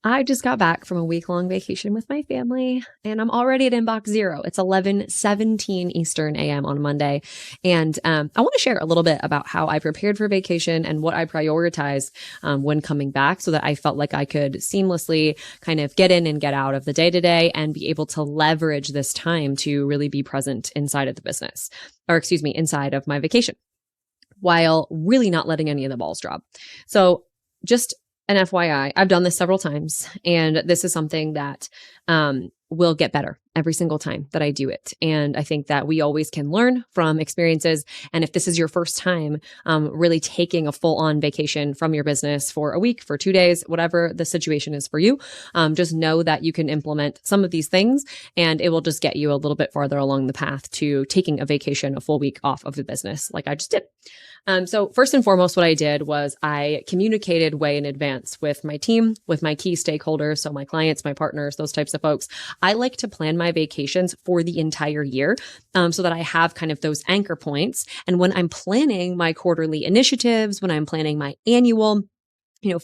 I just got back from a week-long vacation with my family, and I'm already at inbox zero. It's 11:17 Eastern AM on Monday. And I want to share a little bit about how I prepared for vacation and what I prioritized when coming back so that I felt like I could seamlessly kind of get in and get out of the day-to-day and be able to leverage this time to really be present inside of the business, or excuse me, inside of my vacation, while really not letting any of the balls drop. So just an FYI, I've done this several times, and this is something that will get better every single time that I do it. And I think that we always can learn from experiences. And if this is your first time really taking a full-on vacation from your business for a week, for 2 days, whatever the situation is for you, just know that you can implement some of these things, and it will just get you a little bit farther along the path to taking a vacation, a full week off of the business like I just did. So first and foremost, what I did was I communicated way in advance with my team, with my key stakeholders, so my clients, my partners, those types of folks. I like to plan my vacations for the entire year, so that I have kind of those anchor points. And when I'm planning my quarterly initiatives, when I'm planning my annual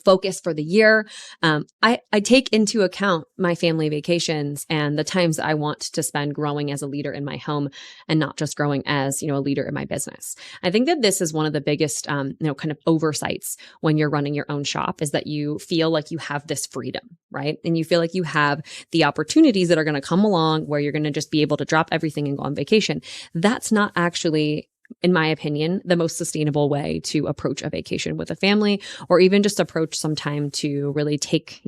focus for the year, I take into account my family vacations and the times that I want to spend growing as a leader in my home and not just growing as, a leader in my business. I think that this is one of the biggest, kind of oversights when you're running your own shop, is that you feel like you have this freedom, right? And you feel like you have the opportunities that are going to come along where you're going to just be able to drop everything and go on vacation. That's not actually, in my opinion, the most sustainable way to approach a vacation with a family, or even just approach some time to really take,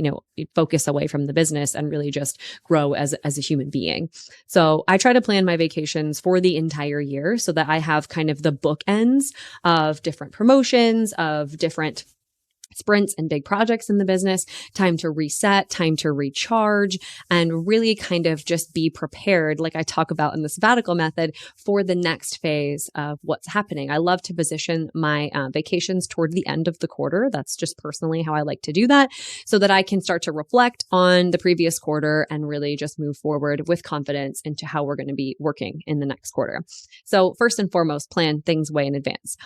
focus away from the business and really just grow as a human being. So I try to plan my vacations for the entire year so that I have kind of the bookends of different promotions, of different sprints and big projects in the business, time to reset, time to recharge, and really kind of just be prepared, like I talk about in the sabbatical method, for the next phase of what's happening. I love to position my vacations toward the end of the quarter. That's just personally how I like to do that, so that I can start to reflect on the previous quarter and really just move forward with confidence into how we're going to be working in the next quarter. So first and foremost, plan things way in advance.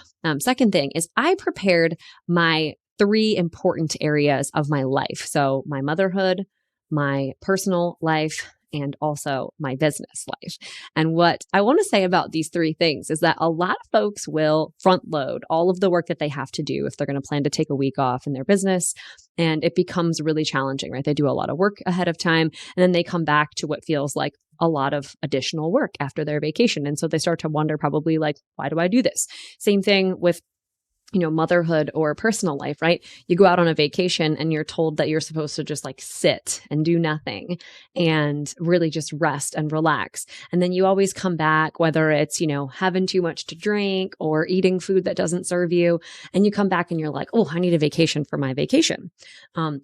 Second thing is I prepared my 3 important areas of my life. So my motherhood, my personal life, and also my business life. And what I want to say about these 3 things is that a lot of folks will front load all of the work that they have to do if they're going to plan to take a week off in their business. And it becomes really challenging, right? They do a lot of work ahead of time, and then they come back to what feels like a lot of additional work after their vacation. And so they start to wonder, probably like, why do I do this? Same thing with motherhood or personal life, right? You go out on a vacation and you're told that you're supposed to just like sit and do nothing and really just rest and relax. And then you always come back, whether it's, having too much to drink or eating food that doesn't serve you. And you come back and you're like, oh, I need a vacation for my vacation.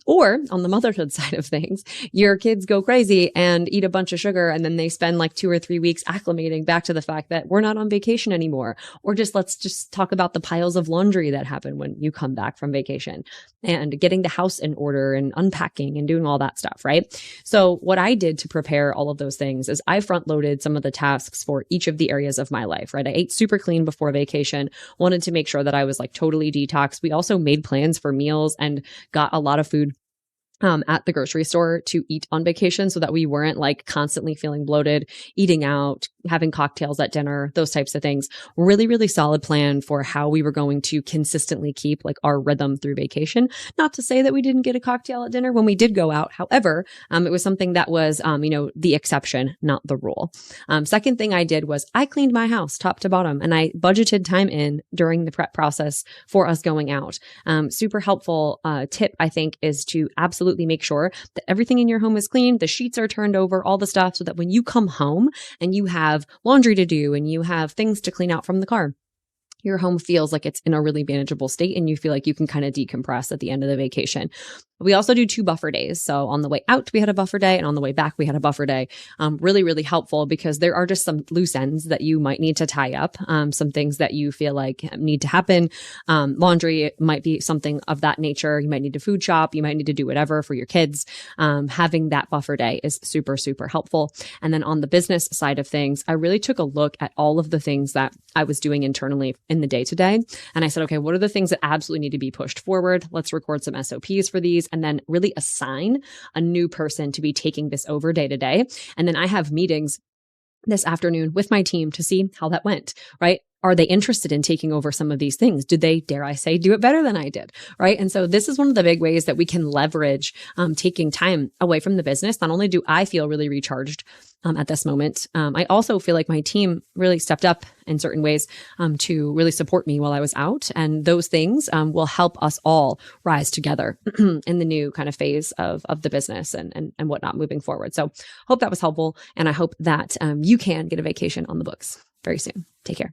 Or on the motherhood side of things, your kids go crazy and eat a bunch of sugar. And then they spend like 2 or 3 weeks acclimating back to the fact that we're not on vacation anymore. Or let's just talk about the piles of laundry that happen when you come back from vacation, and getting the house in order and unpacking and doing all that stuff, right? So what I did to prepare all of those things is I front loaded some of the tasks for each of the areas of my life, right? I ate super clean before vacation, wanted to make sure that I was like totally detoxed. We also made plans for meals and got a lot of food at the grocery store to eat on vacation, so that we weren't like constantly feeling bloated, eating out, having cocktails at dinner, those types of things. Really, really solid plan for how we were going to consistently keep like our rhythm through vacation. Not to say that we didn't get a cocktail at dinner when we did go out. However, it was something that was, the exception, not the rule. Second thing I did was I cleaned my house top to bottom, and I budgeted time in during the prep process for us going out. Super helpful tip, I think, is to absolutely make sure that everything in your home is clean, the sheets are turned over, all the stuff, so that when you come home and you have laundry to do and you have things to clean out from the car, your home feels like it's in a really manageable state and you feel like you can kind of decompress at the end of the vacation. We also do 2 buffer days. So on the way out, we had a buffer day, and on the way back, we had a buffer day. Really, really helpful, because there are just some loose ends that you might need to tie up, some things that you feel like need to happen. Laundry might be something of that nature. You might need to food shop. You might need to do whatever for your kids. Having that buffer day is super, super helpful. And then on the business side of things, I really took a look at all of the things that I was doing internally in the day to day. And I said, okay, what are the things that absolutely need to be pushed forward? Let's record some SOPs for these and then really assign a new person to be taking this over day to day. And then I have meetings this afternoon with my team to see how that went, right? Are they interested in taking over some of these things? Did they, dare I say, do it better than I did, right? And so this is one of the big ways that we can leverage taking time away from the business. Not only do I feel really recharged at this moment, I also feel like my team really stepped up in certain ways to really support me while I was out. And those things will help us all rise together in the new kind of phase of the business and whatnot moving forward. So hope that was helpful. And I hope that you can get a vacation on the books very soon. Take care.